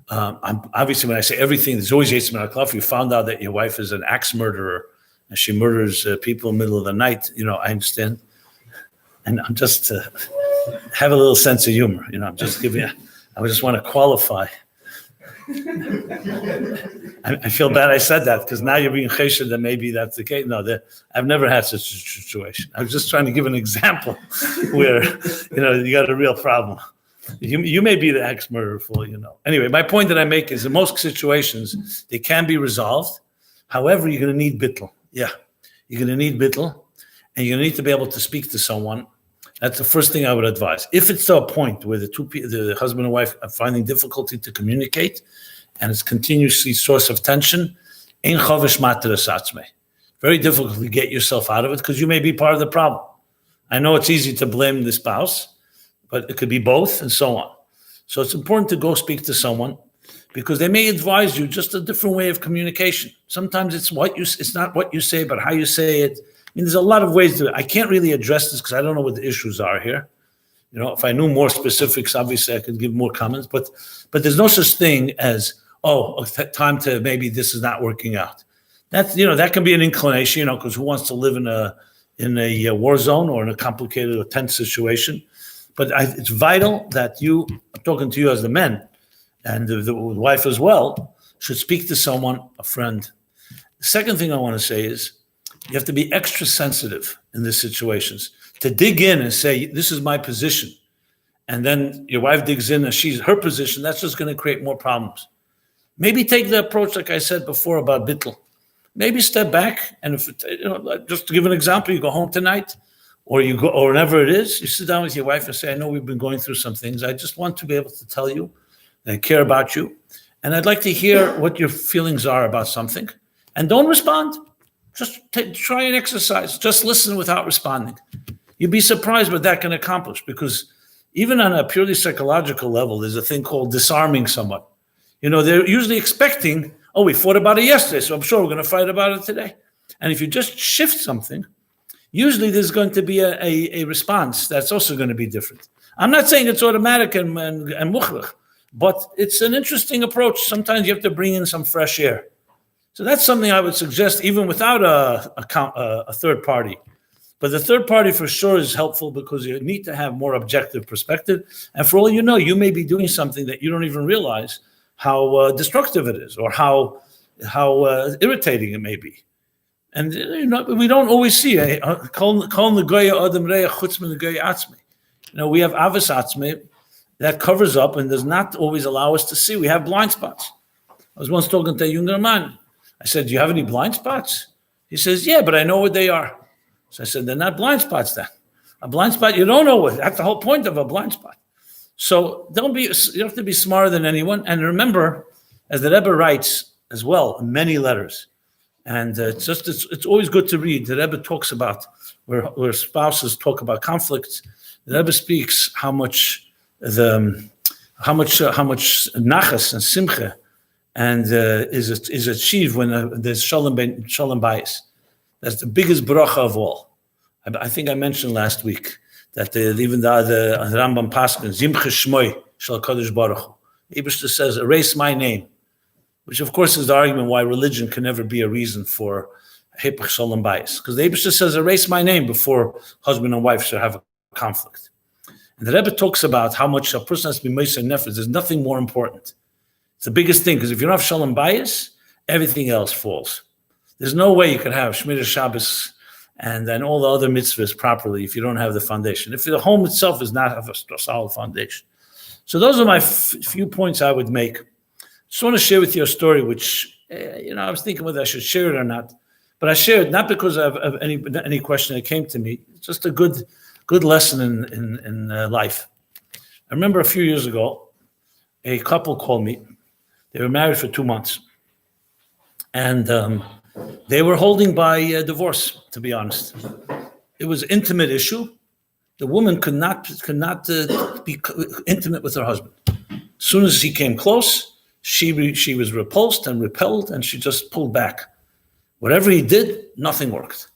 Obviously, when I say everything, there's always Yetzer Min HaKlaf. You found out that your wife is an axe murderer and she murders people in the middle of the night. I understand. And I'm just have a little sense of humor. I'm just giving you, I just want to qualify. I feel bad I said that because now you're being chesed that maybe that's the case. No, I've never had such a situation. I was just trying to give an example where, you got a real problem. You may be the ex-murderful, Anyway, my point that I make is in most situations, they can be resolved. However, you're going to need bittle. Yeah, you're going to need bittle, and you're going to need to be able to speak to someone. That's the first thing I would advise. If it's to a point where the husband and wife are finding difficulty to communicate, and it's continuously source of tension, ein chovish materes atzmei. Very difficult to get yourself out of it because you may be part of the problem. I know it's easy to blame the spouse, but it could be both and so on. So it's important to go speak to someone because they may advise you just a different way of communication. Sometimes it's not what you say, but how you say it. There's a lot of ways to. I can't really address this because I don't know what the issues are here. If I knew more specifics, obviously I could give more comments. But there's no such thing as time to maybe this is not working out. That can be an inclination. Because who wants to live in a war zone or in a complicated or tense situation? But it's vital that I'm talking to you as the men, and the wife as well, should speak to someone, a friend. The second thing I want to say is you have to be extra sensitive in these situations to dig in and say, this is my position. And then your wife digs in and she's her position. That's just going to create more problems. Maybe take the approach, like I said before, about bittle. Maybe step back. And just to give an example, you go home tonight or whenever it is, you sit down with your wife and say, I know we've been going through some things. I just want to be able to tell you that I care about you. And I'd like to hear what your feelings are about something. And don't respond. Just try an exercise. Just listen without responding. You'd be surprised what that can accomplish because even on a purely psychological level, there's a thing called disarming someone. They're usually expecting, we fought about it yesterday, so I'm sure we're going to fight about it today. And if you just shift something, usually there's going to be a response that's also going to be different. I'm not saying it's automatic and mukhrach, but it's an interesting approach. Sometimes you have to bring in some fresh air. So that's something I would suggest, even without a third party. But the third party for sure is helpful because you need to have more objective perspective. And for all you may be doing something that you don't even realize how destructive it is or how irritating it may be. And we don't always see. We have avos atzmei that covers up and does not always allow us to see. We have blind spots. I was once talking to a younger man. I said, do you have any blind spots? He says, yeah, but I know what they are. So I said, they're not blind spots then. A blind spot, you don't know what. That's the whole point of a blind spot. So you have to be smarter than anyone. And remember, as the Rebbe writes as well, in many letters, and it's always good to read. The Rebbe talks about where spouses talk about conflicts. The Rebbe speaks how much nachas and simcha and is achieved when there's Sholom Bayis. That's the biggest bracha of all. I think I mentioned last week that even the Rambam Paskin, Zimcha Shmoi Shal Kadosh Baruch Hu. Eibishter says, erase my name, which of course is the argument why religion can never be a reason for Hepech Sholom Bayis. Because the Eibishter says, erase my name before husband and wife should have a conflict. And the Rebbe talks about how much a person has to be Moshe Nefesh. There's nothing more important. It's the biggest thing, because if you don't have Sholom Bayis, everything else falls. There's no way you can have Shmir Shabbos and then all the other mitzvahs properly if you don't have the foundation. If the home itself does not have a solid foundation. So those are my few points I would make. Just want to share with you a story which, I was thinking whether I should share it or not. But I shared not because of any question that came to me. It's just a good lesson in life. I remember a few years ago, a couple called me. They were married for 2 months. And they were holding by divorce, to be honest. It was an intimate issue. The woman could not be intimate with her husband. As soon as he came close, she was repulsed and repelled, and she just pulled back. Whatever he did, nothing worked.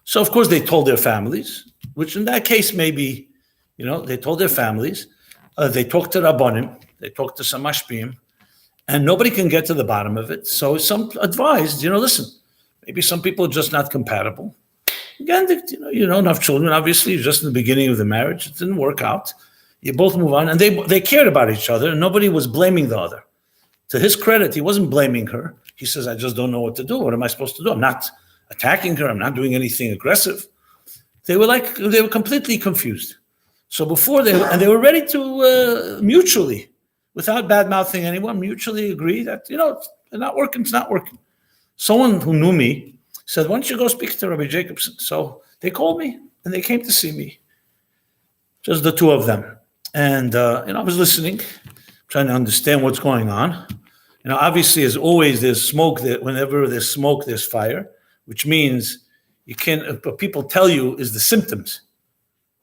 So, of course, they told their families, which in that case maybe, they told their families. They talked to Rabbanim, they talked to some Mashpim, and nobody can get to the bottom of it. So some advised, listen, maybe some people are just not compatible. Again, you don't have children, obviously, you're just in the beginning of the marriage. It didn't work out. You both move on. And they cared about each other, and nobody was blaming the other. To his credit, he wasn't blaming her. He says, I just don't know what to do. What am I supposed to do? I'm not attacking her. I'm not doing anything aggressive. They were completely confused. So they were ready to mutually, without bad-mouthing anyone, mutually agree that, it's not working, it's not working. Someone who knew me said, why don't you go speak to Rabbi Jacobson? So they called me and they came to see me, just the two of them. And, I was listening, trying to understand what's going on. Obviously, as always, there's smoke. Whenever there's smoke, there's fire, which means what people tell you is the symptoms.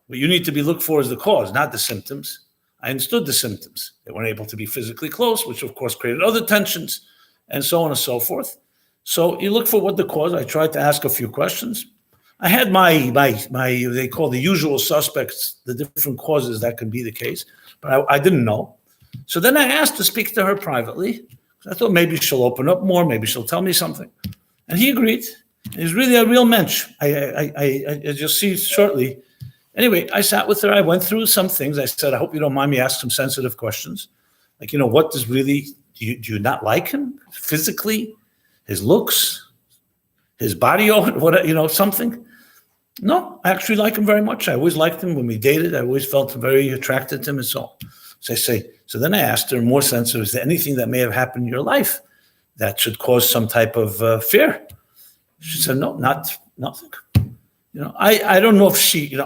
What you need to be looked for is the cause, not the symptoms. I understood the symptoms. They weren't able to be physically close, which of course created other tensions, and so on and so forth. So you look for what the cause. I tried to ask a few questions. I had my they call the usual suspects, the different causes that can be the case, but I didn't know. So then I asked to speak to her privately. I thought maybe she'll open up more, maybe she'll tell me something. And he agreed. He's really a real mensch. As you'll see shortly. Anyway, I sat with her. I went through some things. I said, I hope you don't mind me asking some sensitive questions. Like, what does really, do you not like him physically? His looks? His body? Something? No, I actually like him very much. I always liked him when we dated. I always felt very attracted to him and so on. So then I asked her, more sensitive, is there anything that may have happened in your life that should cause some type of fear? She said, no, nothing. I don't know if she,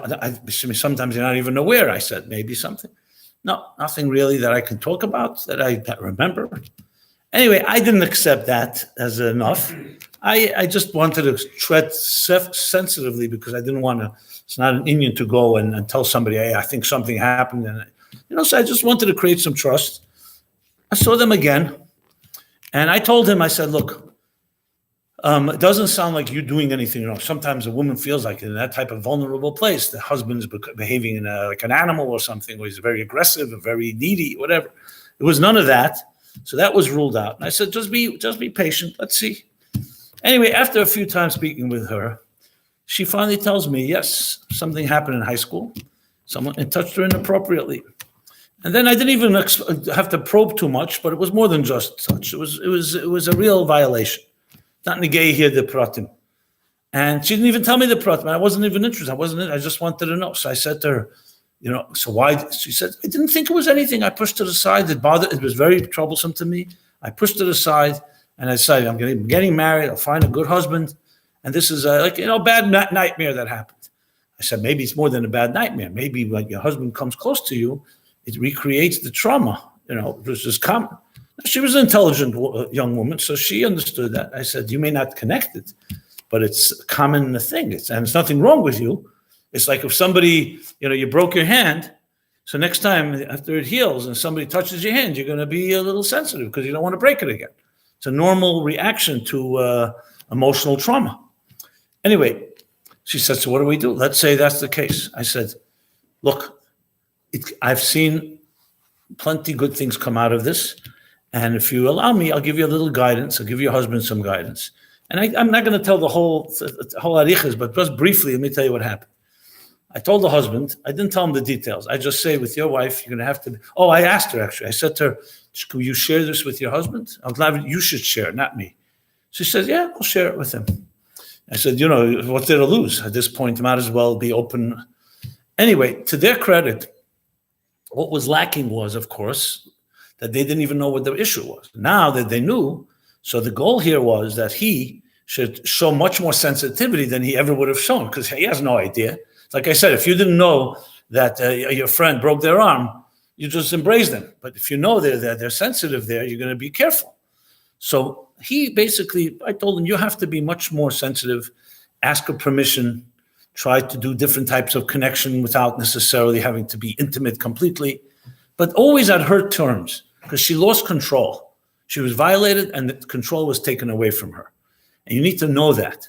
sometimes you're not even aware. I said, maybe something. No, nothing really that I can talk about that I remember. Anyway, I didn't accept that as enough. I just wanted to tread sensitively because I didn't want to, it's not an Indian to go and tell somebody, hey, I think something happened. And, so I just wanted to create some trust. I saw them again. And I told him, I said, look, it doesn't sound like you're doing anything wrong. Sometimes a woman feels like in that type of vulnerable place, the husband's behaving like an animal or something, or he's very aggressive and very needy, whatever. It was none of that. So that was ruled out. And I said, just be patient. Let's see. Anyway, after a few times speaking with her, she finally tells me, yes, something happened in high school. Someone touched her inappropriately. And then I didn't even have to probe too much, but it was more than just touch. It was a real violation. Not negay here the pratim. And she didn't even tell me the pratim. I wasn't even interested. I just wanted to know. So I said to her, so why? She said, I didn't think it was anything. I pushed it aside. It was very troublesome to me. I pushed it aside and I decided I'm getting married. I'll find a good husband. And this is a bad nightmare that happened. I said, maybe it's more than a bad nightmare. Maybe when your husband comes close to you, it recreates the trauma, which is common. She was an intelligent young woman, so she understood that. I said, you may not connect it, but it's a common thing. And it's nothing wrong with you. It's like if somebody, you broke your hand, so next time after it heals and somebody touches your hand, you're going to be a little sensitive because you don't want to break it again. It's a normal reaction to emotional trauma. Anyway, she said, so what do we do? Let's say that's the case. I said, look, I've seen plenty good things come out of this. And if you allow me, I'll give you a little guidance. I'll give your husband some guidance. And I'm not going to tell the whole arichas, but just briefly, let me tell you what happened. I told the husband, I didn't tell him the details. I just say, with your wife, you're going to have to. I asked her, actually. I said to her, will you share this with your husband? I'm glad you should share, not me. She said, yeah, I'll share it with him. I said, what's there to lose? At this point, might as well be open. Anyway, to their credit, what was lacking was, of course, that they didn't even know what the issue was. Now that they knew, so the goal here was that he should show much more sensitivity than he ever would have shown, because he has no idea. Like I said, if you didn't know that your friend broke their arm, you just embrace them. But if you know they're sensitive there, you're going to be careful. So he basically, I told him, you have to be much more sensitive, ask her permission, try to do different types of connection without necessarily having to be intimate completely, but always at her terms, because she lost control. She was violated and the control was taken away from her. And you need to know that.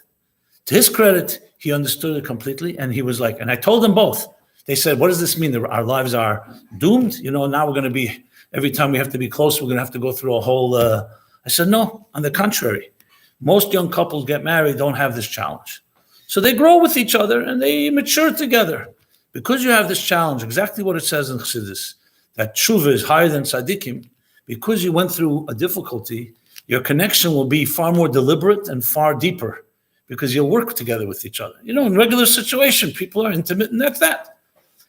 To his credit, he understood it completely. And he was like, and I told them both. They said, what does this mean? Our lives are doomed? Now we're going to be, every time we have to be close, we're going to have to go through a whole, I said, no, on the contrary. Most young couples get married, don't have this challenge. So they grow with each other and they mature together. Because you have this challenge, exactly what it says in Chassidus, that tshuva is higher than tzaddikim, because you went through a difficulty, your connection will be far more deliberate and far deeper because you'll work together with each other. In regular situation, people are intimate and that's that.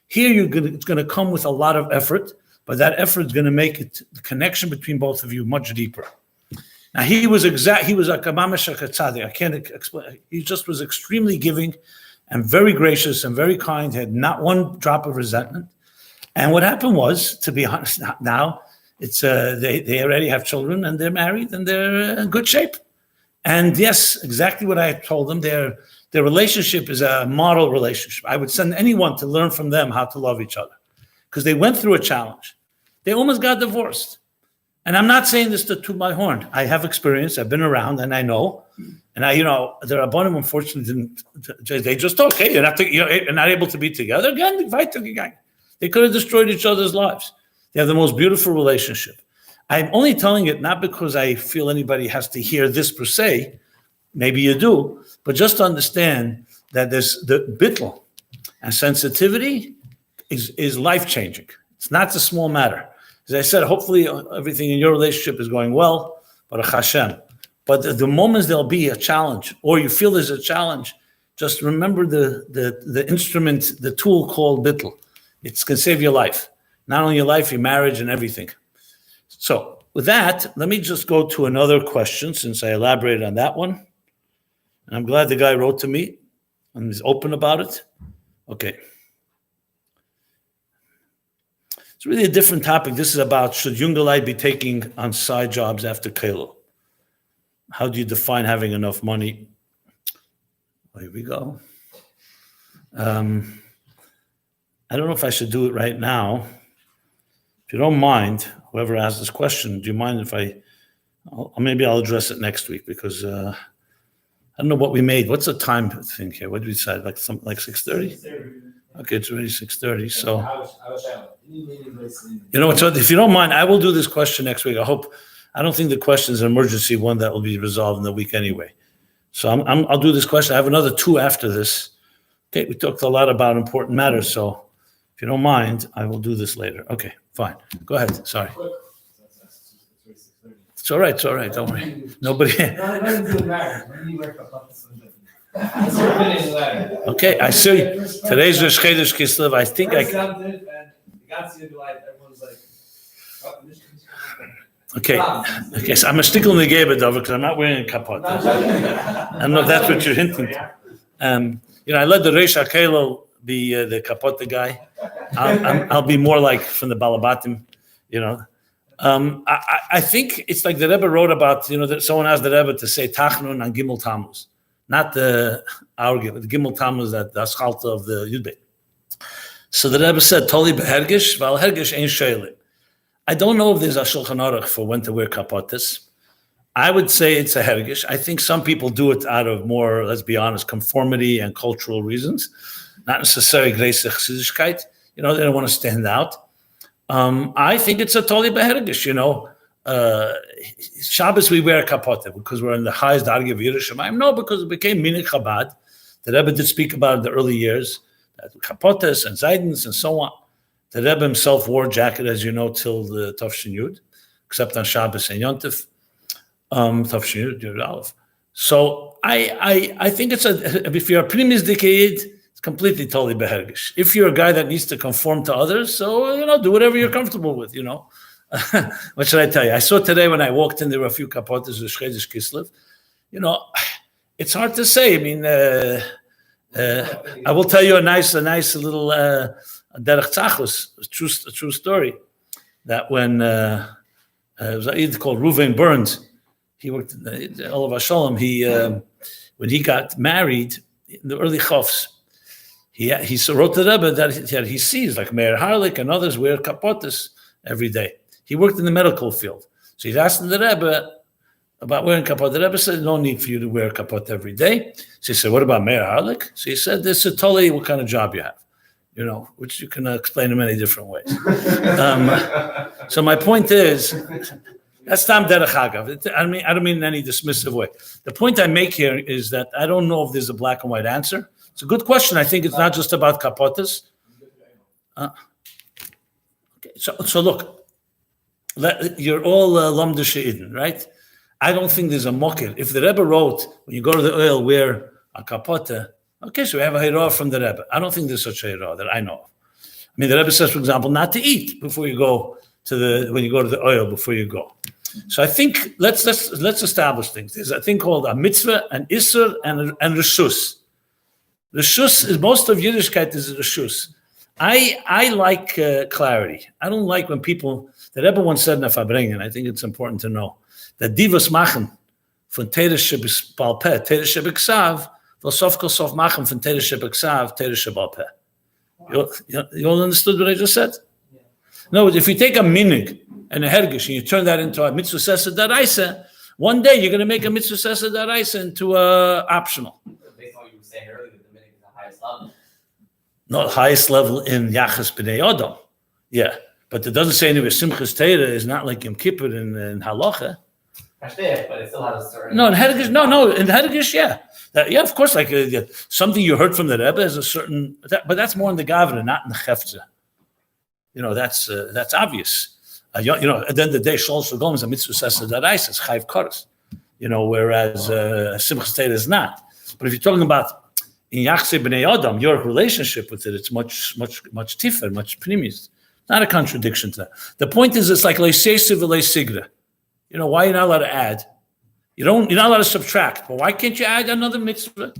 Here, it's going to come with a lot of effort, but that effort is going to make the connection between both of you much deeper. Now, he was a kamamash Chassidic. I can't explain. He just was extremely giving and very gracious and very kind, had not one drop of resentment. And what happened was, to be honest, now it's they already have children and they're married and they're in good shape. And yes, exactly what I told them. Their relationship is a model relationship. I would send anyone to learn from them how to love each other because they went through a challenge. They almost got divorced. And I'm not saying this to toot my horn. I have experience. I've been around and I know. And there are Rabbanim, unfortunately, they just talk. Hey, you're not able to be together again. They could have destroyed each other's lives. They have the most beautiful relationship. I'm only telling it not because I feel anybody has to hear this per se. Maybe you do, but just to understand that there's the bittle and sensitivity is life-changing. It's not a small matter. As I said, hopefully everything in your relationship is going well, Baruch Hashem. But the moments there'll be a challenge, or you feel there's a challenge, just remember the instrument, the tool called bittle. It can save your life. Not only your life, your marriage and everything. So with that, let me just go to another question since I elaborated on that one. And I'm glad the guy wrote to me and is open about it. Okay. It's really a different topic. This is about should Jungelite be taking on side jobs after Hillel? How do you define having enough money? Well, here we go. I don't know if I should do it right now. If you don't mind, whoever asked this question, do you mind if maybe I'll address it next week because I don't know what we made. What's the time thing here? What did we decide? Like 6:30? Okay, it's already 6:30. So, if you don't mind, I will do this question next week. I don't think the question is an emergency one that will be resolved in the week anyway. So I'll do this question. I have another 2 after this. Okay, we talked a lot about important matters. So if you don't mind, I will do this later. Okay, fine. Go ahead. Sorry. It's all right. Don't worry. Nobody. Okay, I see. Today's Rosh Chodesh Kislev. I think Okay, so I'm a stickle in the game, because I'm not wearing a kapot. I don't know if that's what you're hinting to. I let the Reish HaKelo be the kapot guy. I'll be more like from the Balabatim, I think it's like the Rebbe wrote about, that someone asked the Rebbe to say Tachnun on Gimel Tammuz, not our Gimel Tammuz, that the Aschalta of the Yudbeit. So the Rebbe said, Toli behergish, val hergish ein sheilim. I don't know if there's a Shulchan Aruch for when to wear kapotis. I would say it's a hergish. I think some people do it out of more, let's be honest, conformity and cultural reasons, not necessarily Greise Chassidishkeit. They don't want to stand out. I think it's a totally behergish, Shabbos we wear a kapota because we're in the highest dargi of Yerushalayim. No, because it became Minik Chabad. The Rebbe did speak about it in the early years, kapotas and zaydens and so on. The Rebbe himself wore a jacket, as you know, till the Tafshin Yud, except on Shabbos and Yontif, Tafshin Yud Aleph. So I think if you're a primis decade, it's completely totally behergish. If you're a guy that needs to conform to others, so do whatever you're comfortable with. What should I tell you? I saw today when I walked in, there were a few kapotas of Chodesh Kislev. It's hard to say. I mean, I will tell you a nice little derech tzachus, a true story. That when it was a Eid called Reuven Burns, he worked in the Olav Sholom. When he got married in the early chofs, he wrote to the Rebbe that he sees like Meir Harlik and others wear kapotas every day. He worked in the medical field, so he's asking the Rebbe about wearing kapot. The Rebbe said, no need for you to wear kapot every day. So he said, what about Meir Harlik? So he said, this is totally what kind of job you have, which you can explain in many different ways. So my point is, that's tam derech hagav. I don't mean in any dismissive way. The point I make here is that I don't know if there's a black and white answer. It's a good question. I think it's not just about kapotas. Okay, so look, you're all Lamda She'idin, right? I don't think there's a mocker. If the Rebbe wrote, when you go to the oil, wear a kapota, okay, so we have a hirah from the Rebbe. I don't think there's such a hirah that I know of. I mean, the Rebbe says, for example, not to eat before you go when you go to the oil, before you go. So I think let's establish things. There's a thing called a mitzvah, an isser, and reshus. Reshus is, most of Yiddishkeit is reshus. I like clarity. I don't like when people, the Rebbe once said in a Fabringen, I think it's important to know, that divas machen von Teres Sheb'Balpeh, Teres Sheb'Ksav, will sof kol sof machen von Teres Sheb'Ksav, Teres Sheb'Balpeh. You all understood what I just said? Yeah. No, if you take a minig and a hergish and you turn that into a mitzvah sesa daraisa, one day you're going to make a mitzvah sesa daraisa into a optional. Based on what you were saying earlier, the minig is the highest level. No, highest level in Yachas B'nei Adam. Yeah, but it doesn't say anywhere Simchas Torah is not like Yom Kippur in Halacha. But it still has a certain. No, in Hergish, no, in Hergish, yeah. Yeah, of course, like something you heard from the Rebbe is a certain, but that's more in the Gavra, not in the Chefza. That's obvious. At the end of the day, Shol Shalom is a mitzvah sesa daraisa, it's chayv koros. Whereas Simchas Torah is not. But if you're talking about in Yachse B'nei Adam, your relationship with it, it's much tiffer, much pnimis. Not a contradiction to that. The point is, it's like leisesiv leisigra. Why you're not allowed to add? You're not allowed to subtract. But why can't you add another mitzvah?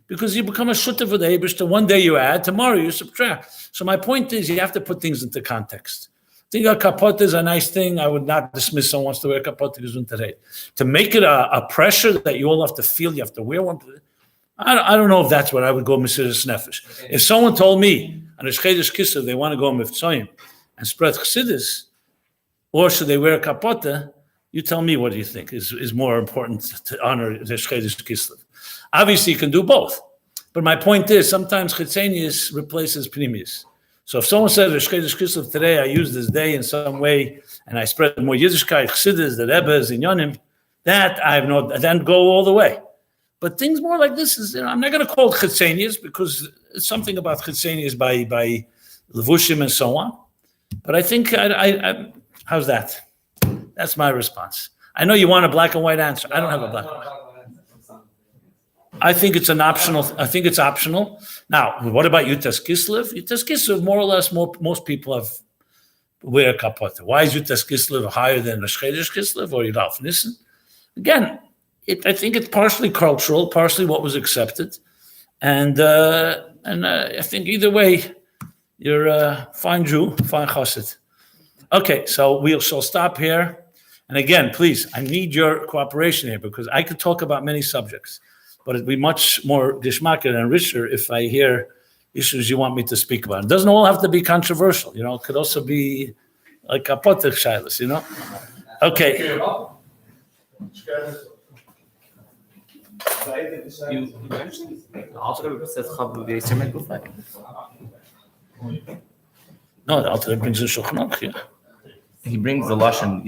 Because you become a shutta for the Eibishter. One day you add, tomorrow you subtract. So my point is, you have to put things into context. I think a kapot is a nice thing. I would not dismiss someone wants to wear kapot to make it a pressure that you all have to feel. You have to wear one. I don't know if that's what I would go Mesiras Nefesh. If someone told me on a Chodesh Kislev they want to go Mivtzoyim and spread Chassidus, or should they wear a kapota? You tell me, what do you think is more important to honor the Chodesh Kislev? Obviously, you can do both. But my point is, sometimes Chitzenius replaces Pnimius. So if someone says, Chodesh Kislev today, I use this day in some way, and I spread more Yiddishkeit, Chassidus, the Rebbe's, Inyonim, that I have then go all the way. But things more like this is, I'm not going to call it Chitzenius because it's something about Chitzenius by Levushim and so on. But I think, how's that? That's my response. I know you want a black and white answer. I don't have a black and white. I think it's optional. Now, what about Yutas Kislev? Yutas Kislev, more or less, most people wear a kapota. Why is Yutas Kislev higher than Rosh Chodesh Kislev or Yudalf Nissen? Again, I think it's partially cultural, partially what was accepted, and I think either way, you're a fine Jew, fine Chassid. Okay, so we shall stop here. And again, please, I need your cooperation here because I could talk about many subjects, but it'd be much more geschmacker and richer if I hear issues you want me to speak about. It doesn't all have to be controversial, it could also be like a poter shaylas, Okay. You mentioned the Alter Rebbe says Chavu v'Yisrael Gufay. No, the Alter Rebbe brings a Shulchan Aruch, yeah. He brings the Lashon